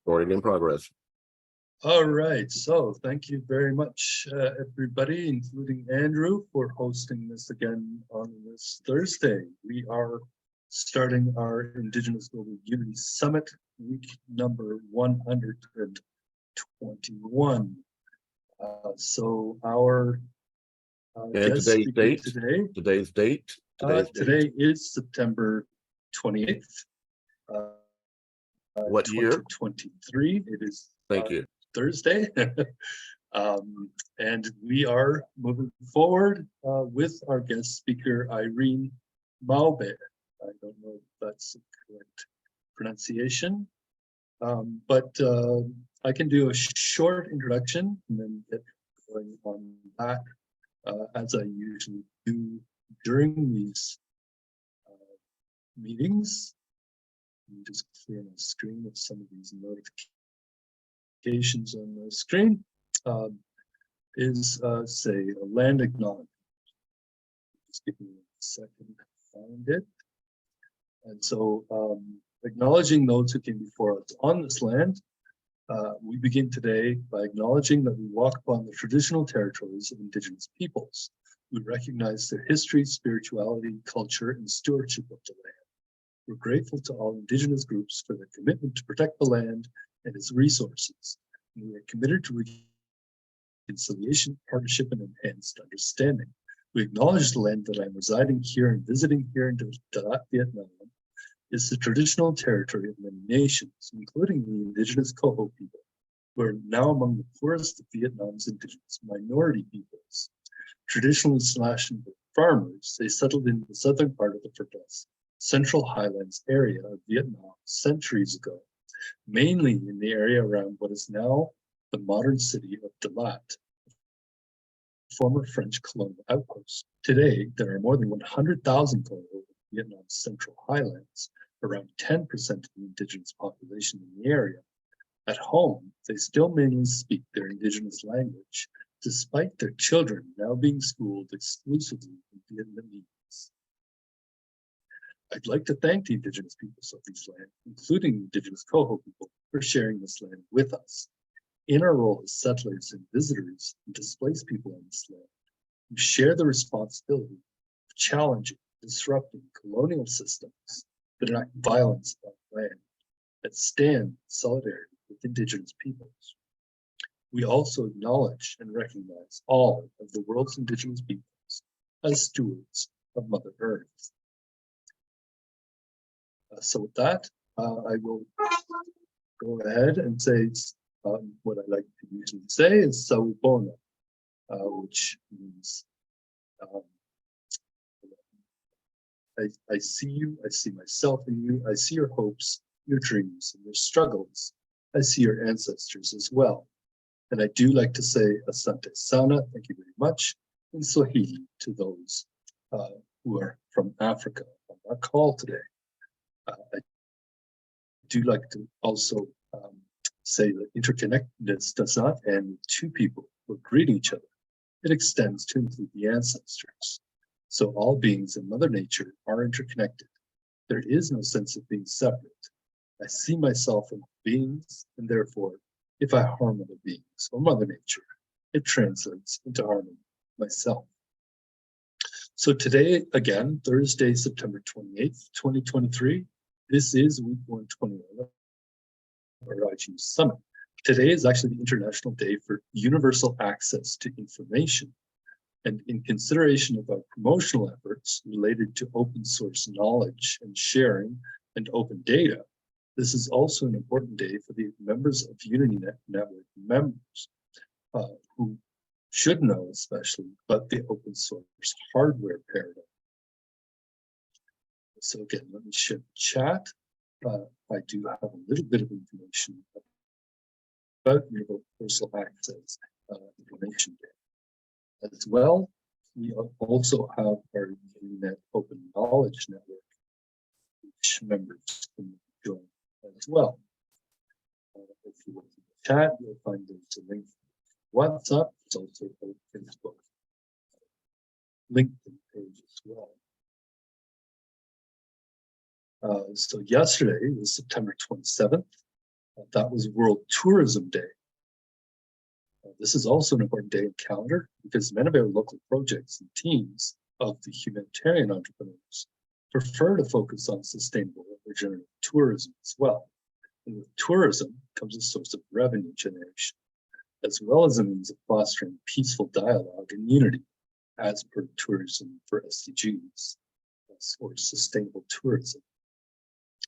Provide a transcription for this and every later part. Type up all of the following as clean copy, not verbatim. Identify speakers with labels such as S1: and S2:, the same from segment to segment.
S1: Recording in progress.
S2: All right, so thank you very much, everybody, including Andrew, for hosting this again on this Thursday. We are starting our Indigenous Global Unity Summit, week number 121. So our guest speaker
S1: today's date
S2: is September 28th.
S1: What year?
S2: 2023. It is
S1: Thank you.
S2: Thursday. And we are moving forward with our guest speaker, Irene Maube. I don't know if that's the correct pronunciation, but I can do a short introduction and then get going on that as I usually do during these meetings. Let me just clear my screen of some of these notifications on the screen. Is say a land acknowledgement. Just give me a second to find it. And so acknowledging those who came before us on this land, we begin today by acknowledging that we walk upon the traditional territories of Indigenous peoples. We recognize their history, spirituality, culture, and stewardship of the land. We're grateful to all Indigenous groups for their commitment to protect the land and its resources. And we are committed to reconciliation, partnership, and enhanced understanding. We acknowledge the land that I'm residing here and visiting here in Dalat, Vietnam, is the traditional territory of many nations, including the Indigenous Coho people, who are now among the poorest of Vietnam's Indigenous minority peoples. Traditionally /and farmers, they settled in the southern part of the fertile Central Highlands area of Vietnam centuries ago, mainly in the area around what is now the modern city of Dalat, former French colonial outpost. Today, there are more than 100,000 Coho in Vietnam's Central Highlands, around 10% of the Indigenous population in the area. At home, they still mainly speak their Indigenous language, despite their children now being schooled exclusively in Vietnamese. I'd like to thank the Indigenous peoples of these lands, including the Indigenous Coho people, for sharing this land with us. In our role as settlers and visitors and displaced people on this land, we share the responsibility of challenging, disrupting colonial systems that enact violence on land, that stand in solidarity with Indigenous peoples. We also acknowledge and recognize all of the world's Indigenous peoples as stewards of Mother Earth. So with that, I will go ahead and say what I like to usually say is Sawubona, which means I see you, I see myself in you, I see your hopes, your dreams, and your struggles. I see your ancestors as well. And I do like to say Asante Sana, thank you very much, in Swahili to those who are from Africa on our call today. I do like to also say that interconnectedness does not end with two people who are greeting each other. It extends to include the ancestors. So all beings in Mother Nature are interconnected. There is no sense of being separate. I see myself in beings, and therefore, if I harm other beings or Mother Nature, it translates into harming myself. So today, again, Thursday, September 28th, 2023, this is week 121 of our AHIABGA Summit. Today is actually the International Day for Universal Access to Information. And in consideration of our promotional efforts related to open source knowledge and sharing and open data, this is also an important day for the members of UnityNet network members who should know especially about the open source hardware paradigm. So again, let me share the chat. I do have a little bit of information about Universal Access Information Day. As well, we also have our UnityNet Open Knowledge Network, which members can join as well. If you look at the chat, you'll find there's a link for WhatsApp. It's also a Facebook LinkedIn page as well. So yesterday was September 27th, That was World Tourism Day. This is also an important day in calendar because many of our local projects and teams of the humanitarian entrepreneurs prefer to focus on sustainable and regenerative tourism as well. And with tourism comes a source of revenue generation, as well as a means of fostering peaceful dialogue and unity, as per tourism for SDGs, or sustainable tourism.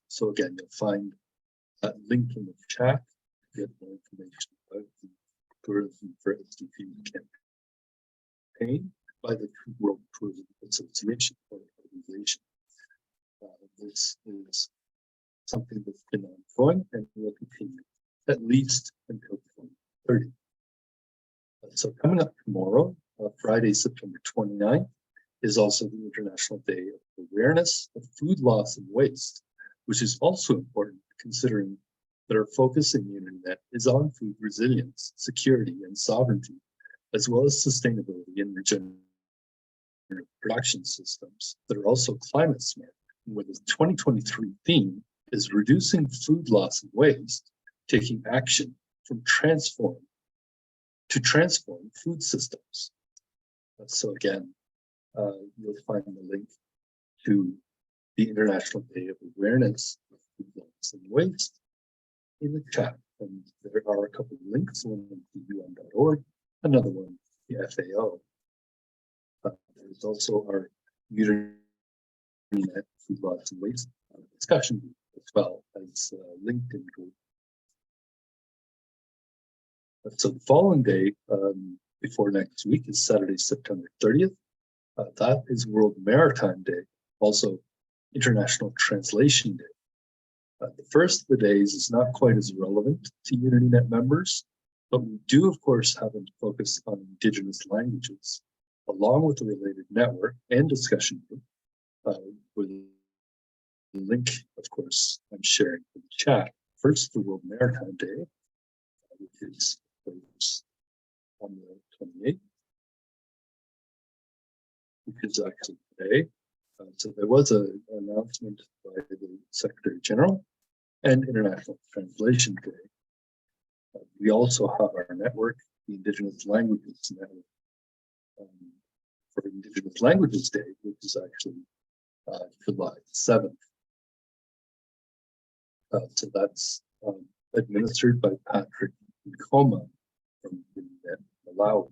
S2: So again, you'll find that link in the chat to get more information about the Tourism for SDG campaign by the World Tourism Association or organization. This is something that's been ongoing and will continue at least until 2030. So coming up tomorrow, Friday, September 29th, is also the International Day of Awareness of Food Loss and Waste, which is also important considering that our focus in UnityNet is on food resilience, security, and sovereignty, as well as sustainability and regenerative production systems that are also climate smart, where the 2023 theme is reducing food loss and waste, taking action from transform food systems. So again, you'll find the link to the International Day of Awareness of Food Loss and Waste in the chat. And there are a couple of links, one to UN.org, another one, the FAO. There's also our UnityNet Food Loss and Waste discussion group as well as LinkedIn group. So the following day, before next week, is Saturday, September 30th. That is World Maritime Day, also International Translation Day. The first of the days is not quite as relevant to UnityNet members, but we do, of course, have a focus on Indigenous languages, along with the related network and discussion group, with the link, of course, I'm sharing in the chat. First, the World Maritime Day, which is on the 28th, which is actually today. So there was an announcement by the Secretary General and International Translation Day. We also have our network, the Indigenous Languages Network, for Indigenous Languages Day, which is actually July 7th. So that's administered by Patrick Nkoma from UnityNet, Malawi.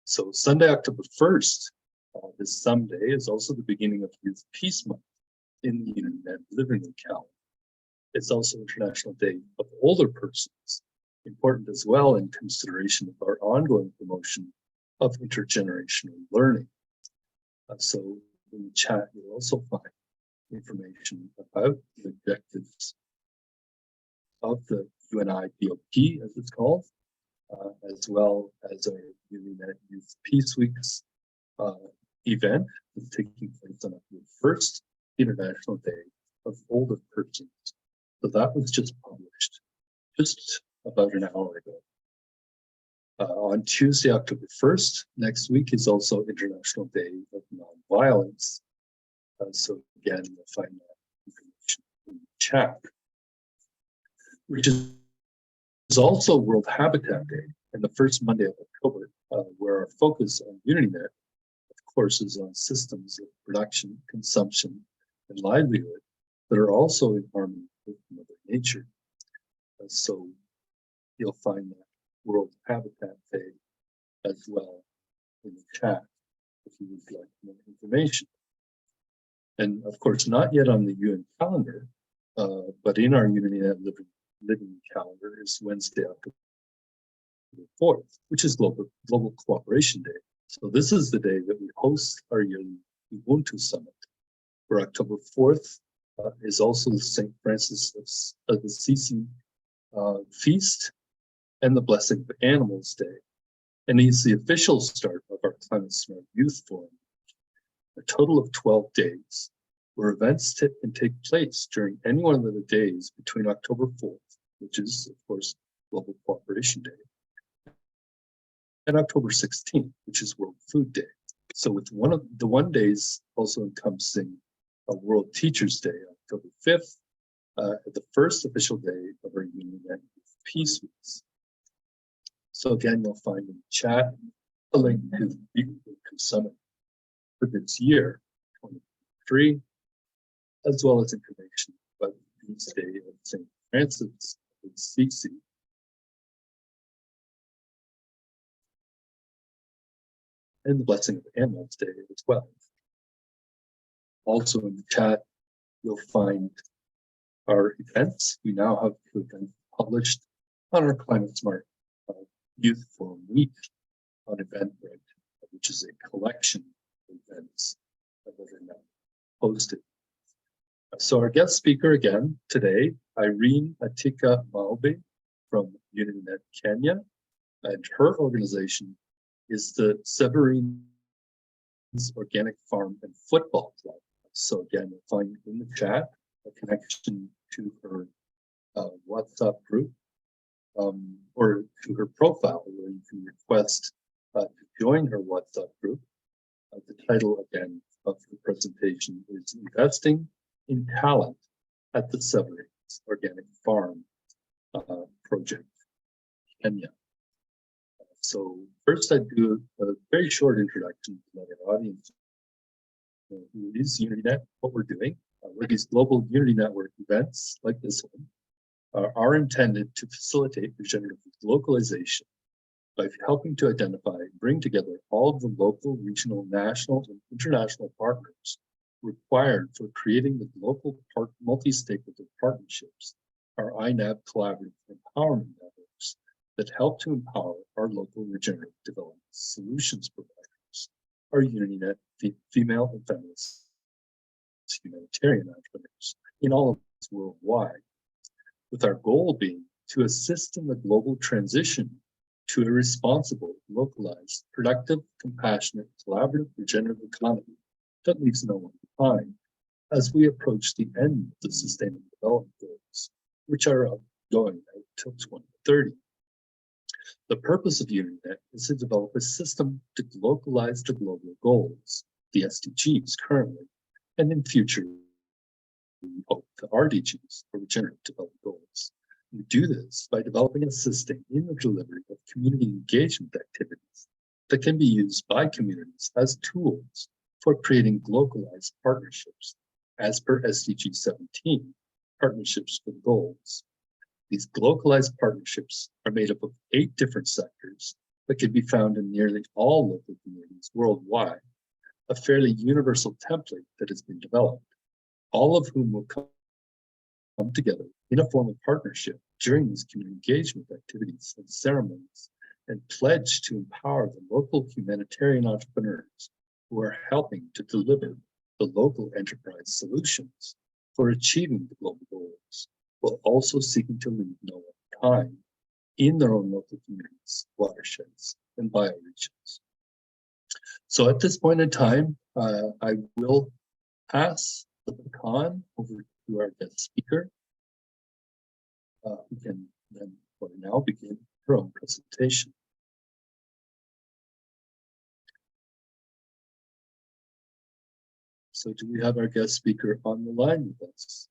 S2: So Sunday, October 1st, this Sunday is also the beginning of Youth Peace Month in the UnityNet Living Room calendar. It's also International Day of Older Persons, important as well in consideration of our ongoing promotion of intergenerational learning. So in the chat, you'll also find information about the objectives of the UNIBOP, as it's called, as well as our UnityNet Youth Peace Weeks event that's taking place on October 1st, International Day of Older Persons. So that was just published just about an hour ago. On Tuesday, October 1st, next week is also International Day of Nonviolence. So again, you'll find that information in the chat, which is also World Habitat Day and the first Monday of October, where our focus on UnityNet, of course, is on systems of production, consumption, and livelihood that are also in harmony with Mother Nature. So you'll find that World Habitat Day as well in the chat if you would like more information. And of course, not yet on the UN calendar, but in our UnityNet living calendar is Wednesday, October 4th, which is Global Cooperation Day. So this is the day that we host our yearly Ubuntu Summit, where October 4th is also the St. Francis of Assisi feast and the Blessing of Animals Day. And it's the official start of our Climate Smart Youth Forum, a total of 12 days, where events can take place during any one of the days between October 4th, which is, of course, Global Cooperation Day, and October 16th, which is World Food Day. So with one days also encompassing a World Teachers Day, October 5th, the first official day of our UnityNet Peace Weeks. So again, you'll find in the chat a link to the Weekly Summit for this year, 2023, as well as information about the feast day of St. Francis of Assisi. And the blessing of Annal's Day as well. Also in the chat, you'll find our events. We now have events published on our Climate Smart Youth Forum Week on Eventbrite, which is a collection of events that are now posted. So our guest speaker again today, Irene Atika Maube from UnityNet Kenya, and her organization is the Severines Organic Farm and Football Club. So again, you'll find in the chat a connection to her WhatsApp group or to her profile where you can request to join her WhatsApp group. The title again of the presentation is Investing in Talent at the Severines Organic Farm Project, Kenya. So first I'd do a very short introduction to let our audience know who is UnityNet, what we're doing. Where these global Unity Network events like this one are intended to facilitate regenerative localization by helping to identify and bring together all of the local, regional, national, and international partners required for creating the local multi-stakeholder partnerships, our INAB collaborative empowerment networks that help to empower our local regenerative development solutions providers, our UnityNet female and feminist humanitarian entrepreneurs in all of us worldwide, with our goal being to assist in the global transition to a responsible, localized, productive, compassionate, collaborative, regenerative economy that leaves no one behind as we approach the end of the Sustainable Development Goals, which are going out till 2030. The purpose of UnityNet is to develop a system to localize the global goals, the SDGs currently, and in future, we hope the RDGs, or Regenerative Development Goals. We do this by developing and assisting in the delivery of community engagement activities that can be used by communities as tools for creating localized partnerships, as per SDG 17, Partnerships for Goals. These localized partnerships are made up of 8 different sectors that can be found in nearly all local communities worldwide, a fairly universal template that has been developed, all of whom will come together in a form of partnership during these community engagement activities and ceremonies and pledge to empower the local humanitarian entrepreneurs who are helping to deliver the local enterprise solutions for achieving the global goals, while also seeking to leave no one behind in their own local communities, watersheds, and bioregions. So at this point in time, I will pass the baton over to our guest speaker, who can then for now begin her own presentation. So do we have our guest speaker on the line with us?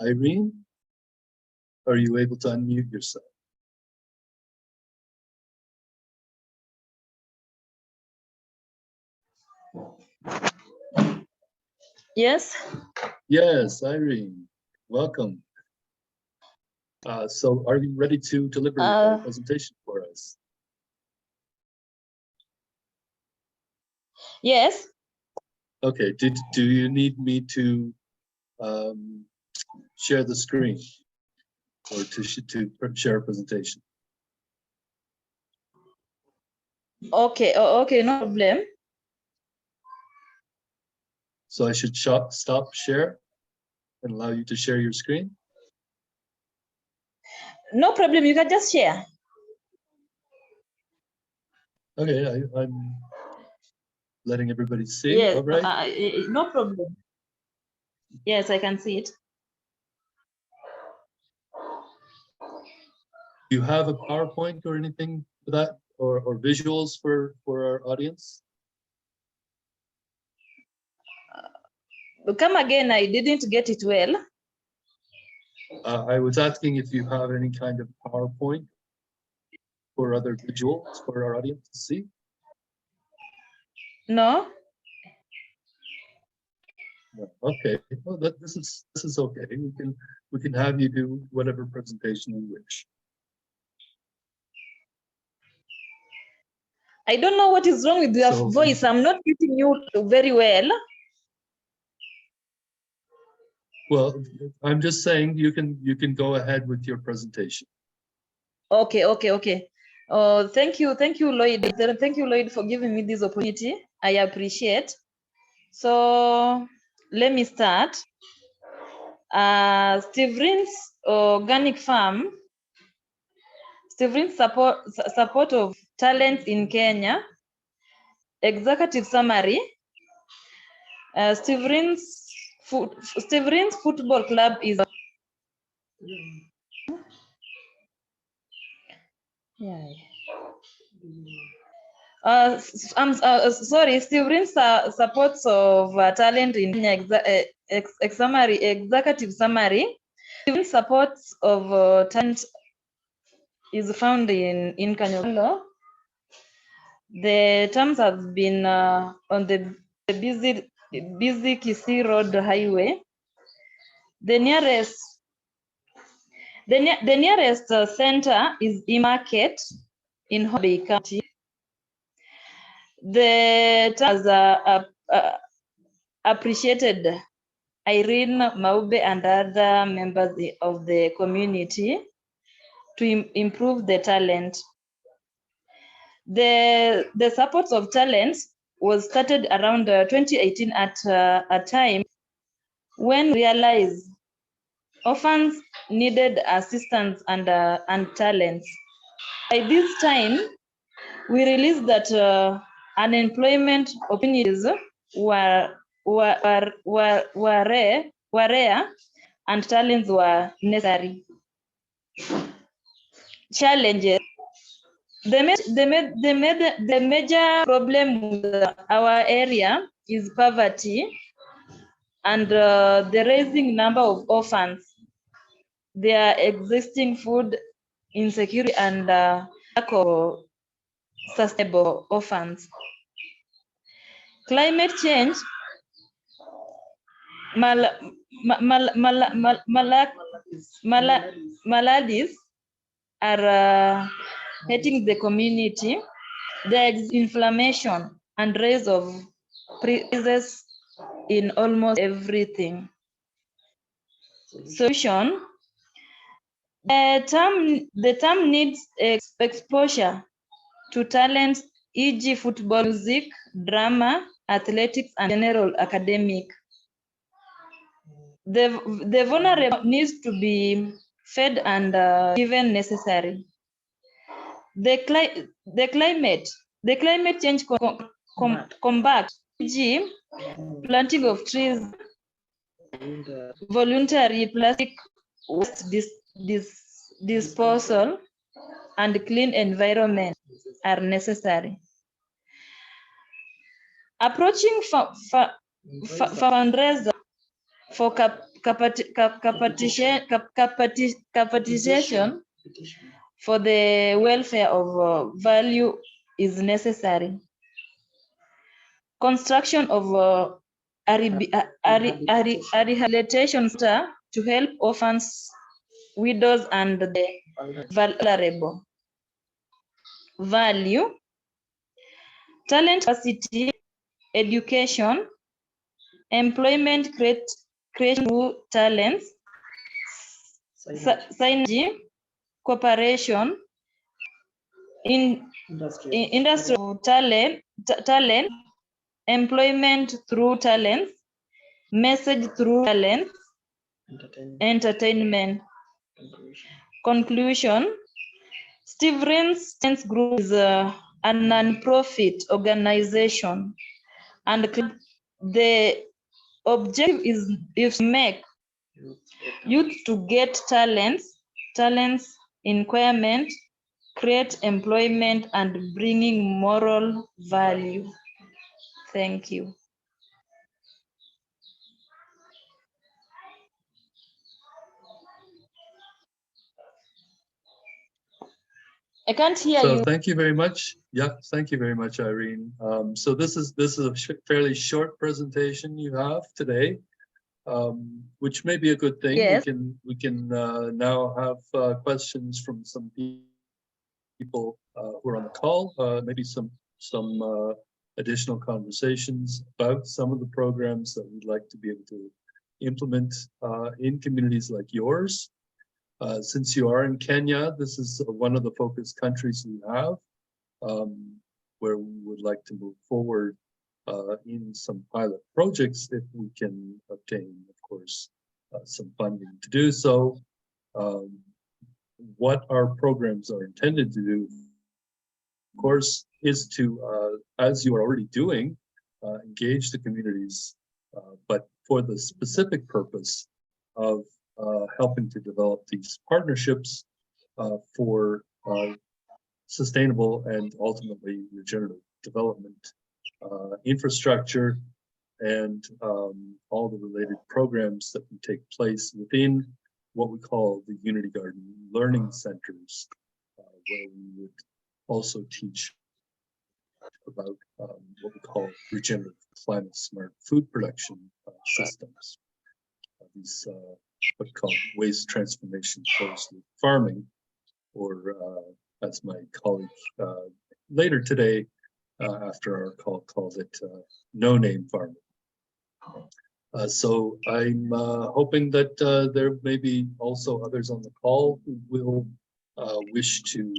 S2: Irene, are you able to unmute yourself?
S3: Yes.
S2: Yes, Irene, welcome. So are you ready to deliver a presentation for us?
S3: Yes.
S2: Okay, do you need me to share the screen or to share a presentation?
S3: Okay, okay, no problem.
S2: So I should stop share and allow you to share your screen?
S3: No problem, you can just share.
S2: Okay, I'm letting everybody see,
S3: Yes,
S2: all right?
S3: no problem. Yes, I can see it.
S2: Do you have a PowerPoint or anything for that, or visuals for our audience?
S3: Come again, I didn't get it well.
S2: I was asking if you have any kind of PowerPoint or other visuals for our audience to see.
S3: No?
S2: No. Okay, well, this is okay. We can have you do whatever presentation you wish.
S3: I don't know what is wrong with your
S2: So-
S3: voice. I'm not getting you very well.
S2: Well, I'm just saying you can go ahead with your presentation.
S3: Okay. Thank you, Lloyd. Thank you, Lloyd, for giving me this opportunity. I appreciate. So let me start. Steve Rin's organic farm. Steve Rin's support of talents in Kenya. Executive summary. Steve Rin's football club is. Yeah. I'm sorry, Steve Rin's supports of talent in Kenya. Executive summary. Steve Rin's supports of talent is found in Kanyolo. The terms have been on the busy Kisii Road highway. The nearest center is E-Market in Hobby County. The terms appreciated Irene Maube and other members of the community to improve the talent. The support of talents was started around 2018 at a time when we realized orphans needed assistance and talents. By this time, we realized that unemployment opportunities were rare and talents were necessary. Challenges. The major problem with our area is poverty and the rising number of orphans. There existing food insecurity and lack of sustainable orphans. Climate change, maladies are hitting the community. There is inflammation and rise of prices in almost everything. Solution. The term needs exposure to talents, e.g. football, music, drama, athletics, and general academic. The vulnerable needs to be fed and given necessary. The climate change combat, e.g. planting of trees, voluntary plastic waste disposal, and clean environment are necessary. Approaching fundraiser for capitalization for the welfare of value is necessary. Construction of a rehabilitation center to help orphans, widows, and the vulnerable. Value, talent capacity, education, employment creation through talents, synergy, cooperation, industrial talent, employment through talents, message through talents, entertainment. Conclusion. Steve Rin's Group is a non-profit organization, and the objective is to make youth to get talents, inquirement, create employment, and bringing moral value. Thank you. I can't hear
S2: So
S3: you.
S2: thank you very much. Yeah, thank you very much, Irene. So this is a fairly short presentation you have today, which may be a good thing.
S3: Yes.
S2: We can now have questions from some people who are on the call. Maybe some additional conversations about some of the programs that we'd like to be able to implement in communities like yours. Since you are in Kenya, this is one of the focus countries we have, where we would like to move forward in some pilot projects if we can obtain, of course, some funding to do so. What our programs are intended to do, of course, is to, as you are already doing, engage the communities, but for the specific purpose of helping to develop these partnerships for sustainable and ultimately regenerative development, infrastructure, and all the related programs that can take place within what we call the Unity Garden Learning Centers, where we would also teach about what we call regenerative climate smart food production systems. These what we call waste transformation closed loop farming, or as my colleague later today after our call called it no-name farming. So I'm hoping that there may be also others on the call who will wish to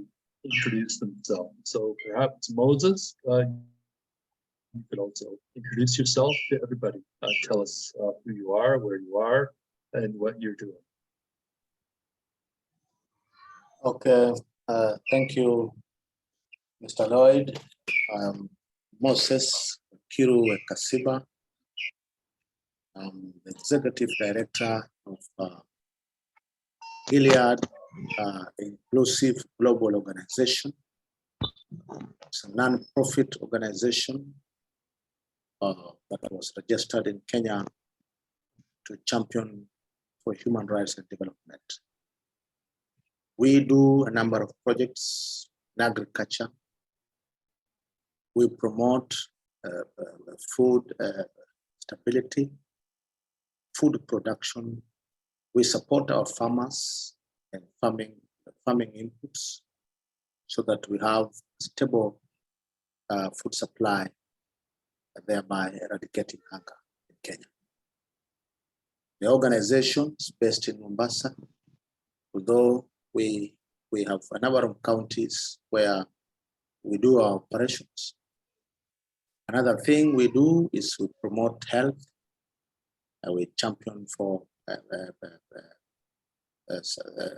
S2: introduce themselves. So perhaps Moses, you could also introduce yourself to everybody. Tell us who you are, where you are, and what you're doing.
S4: Okay, thank you, Mr. Lloyd. Moses Kiru Kasiba. I'm the Executive Director of Gilead Inclusive Global Organization. It's a non-profit organization that was registered in Kenya to champion for human rights and development. We do a number of projects in agriculture. We promote food stability, food production. We support our farmers and farming inputs so that we have stable food supply, thereby eradicating hunger in Kenya. The organization is based in Mombasa, although we have a number of counties where we do our operations. Another thing we do is we promote health. We champion for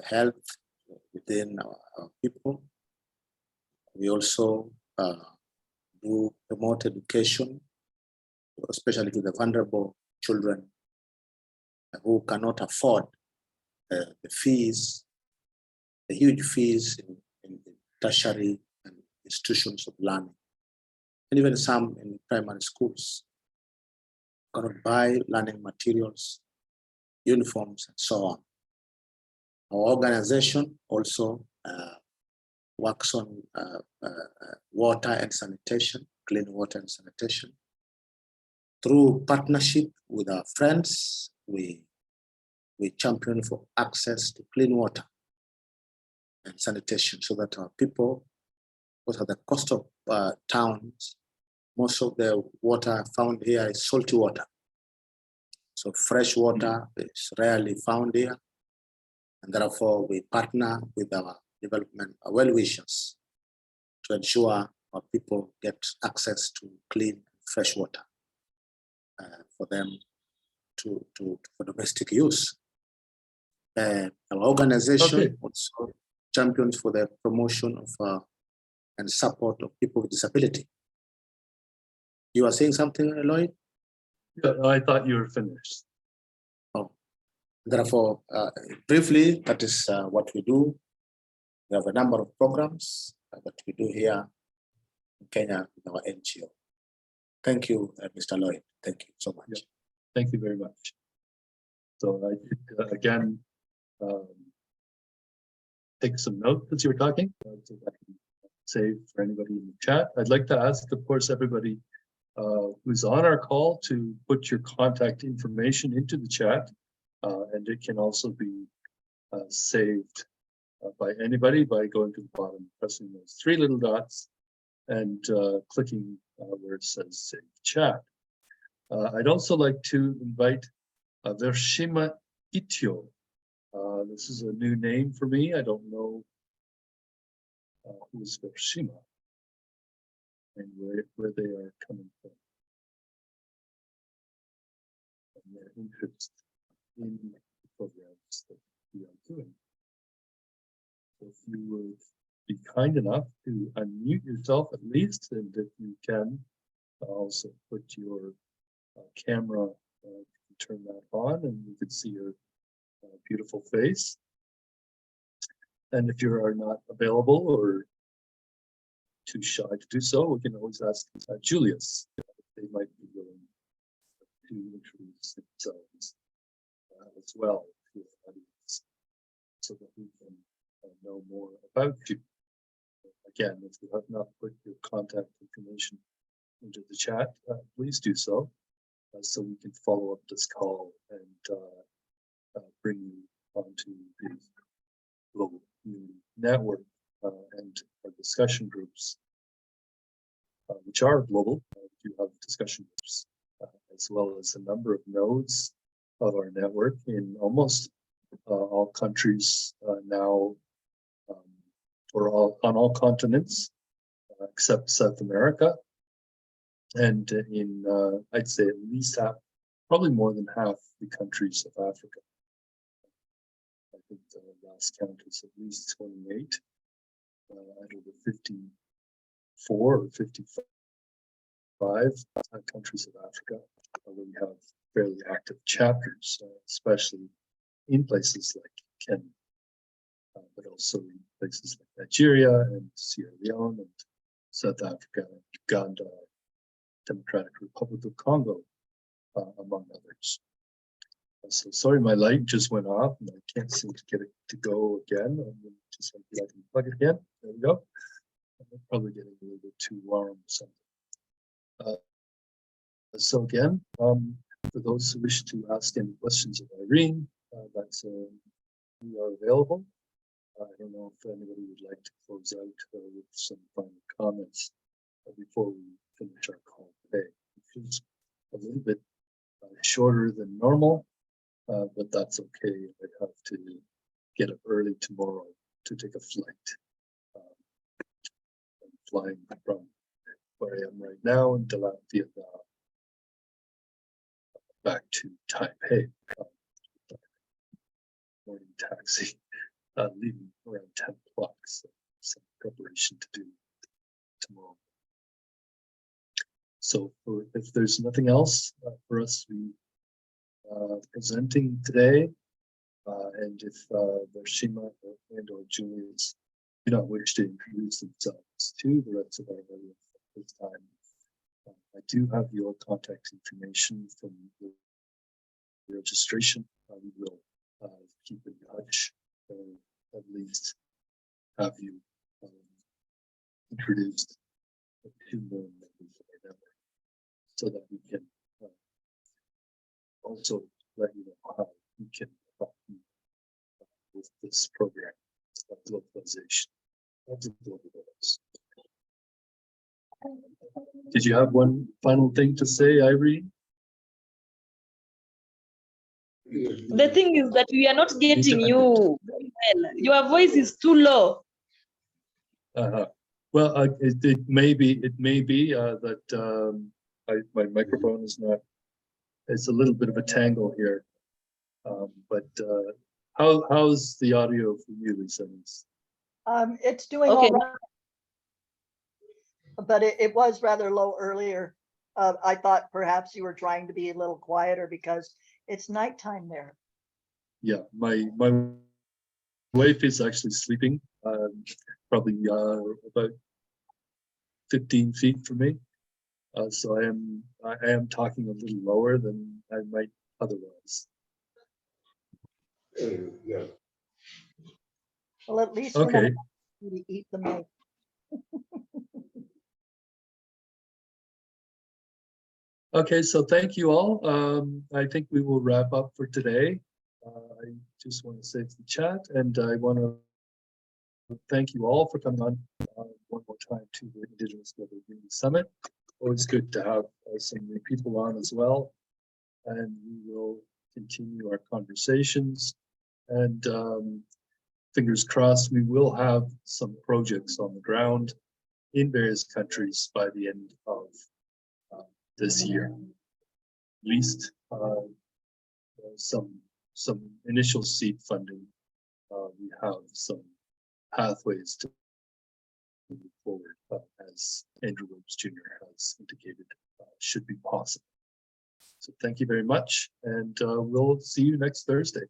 S4: health within our people. We also do promote education, especially to the vulnerable children who cannot afford the fees, the huge fees in tertiary and institutions of learning, and even some in primary schools cannot buy learning materials, uniforms, and so on. Our organization also works on water and sanitation, clean water and sanitation. Through partnership with our friends, we champion for access to clean water and sanitation so that our people, because of the cost of towns, most of the water found here is salty water. So fresh water is rarely found here. And therefore we partner with our development well-wishers to ensure our people get access to clean, fresh water for them for domestic use. Our organization also champions for the promotion of and support of people with disability. You are saying something, Lloyd?
S2: Yeah, I thought you were finished.
S4: Oh, therefore, briefly, that is what we do. We have a number of programs that we do here in Kenya with our NGO. Thank you, Mr. Lloyd. Thank you so much.
S2: Yeah. Thank you very much. So I did, again, take some notes as you were talking, so that I can save for anybody in the chat. I'd like to ask, of course, everybody who's on our call to put your contact information into the chat, and it can also be saved by anybody by going to the bottom, pressing those three little dots and clicking where it says save chat. I'd also like to invite Vershima Itio. This is a new name for me. I don't know who is Vershima and where they are coming from and their interest in the programs that we are doing. So if you would be kind enough to unmute yourself at least, and if you can also put your camera, turn that on, and you can see your beautiful face. And if you are not available or too shy to do so, we can always ask Julius if they might be willing to introduce themselves as well to the audience, so that we can know more about you. Again, if you have not put your contact information into the chat, please do so, so we can follow up this call and bring you onto the global community network and our discussion groups, which are global. We do have discussion groups, as well as a number of nodes of our network in almost all countries now, or on all continents except South America, and in I'd say at least half, probably more than half the countries of Africa. I think the last count is at least 28 out of the 54 or 55 countries of Africa, where we have fairly active chapters, especially in places like Kenya, but also in places like Nigeria and Sierra Leone and South Africa, and Uganda, Democratic Republic of Congo, among others. So sorry, my light just went off and I can't seem to get it to go again. I'm just hoping I can plug it again. There we go. I'm probably getting a little bit too warm or something. So again, for those who wish to ask any questions of Irene, we are available. I don't know if anybody would like to close out with some final comments before we finish our call today, which is a little bit shorter than normal, but that's okay. I have to get up early tomorrow to take a flight. I'm flying from where I am right now in Dalat, Vietnam, back to Taipei. Morning taxi, leaving around 10 o'clock, so some preparation to do tomorrow. So if there's nothing else for us to be presenting today, and if Vershima and or Julius do not wish to introduce themselves to the rest of our audience at this time, I do have your contact information from the registration. We will keep in touch, at least have you introduced to more members of our network, so that we can also let you know how we can help you with this program of globalization of the global goals. Did you have one final thing to say, Irene?
S3: The thing is that we are not getting you very well. Your voice is too low.
S2: Well, it may be that my microphone is not. It's a little bit of a tangle here, but how's the audio for you, Lisa?
S5: It's doing
S3: Okay.
S5: all right, but it was rather low earlier. I thought perhaps you were trying to be a little quieter because it's nighttime there.
S2: Yeah, my wife is actually sleeping, probably about 15 feet from me. So I am talking a little lower than I might otherwise.
S6: Yeah.
S5: Well, at least we're gonna
S2: Okay,
S5: have to eat the meat.
S2: okay, so thank you all. I think we will wrap up for today. I just want to say to the chat, and I want to thank you all for coming on one more time to the Indigenous Global Unity Summit. Always good to have some new people on as well. And we will continue our conversations. And fingers crossed, we will have some projects on the ground in various countries by the end of this year. At least some initial seed funding. We have some pathways to move forward, as Andrew Williams Jr. has indicated, should be possible. So thank you very much, and we'll see you next Thursday.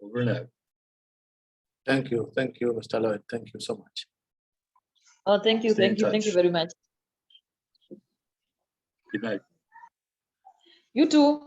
S2: Over and out.
S4: Thank you, Mr. Lloyd. Thank you so much.
S3: Oh, thank you,
S2: Stay in
S3: thank you
S2: touch.
S3: very much.
S2: Good night.
S3: You too.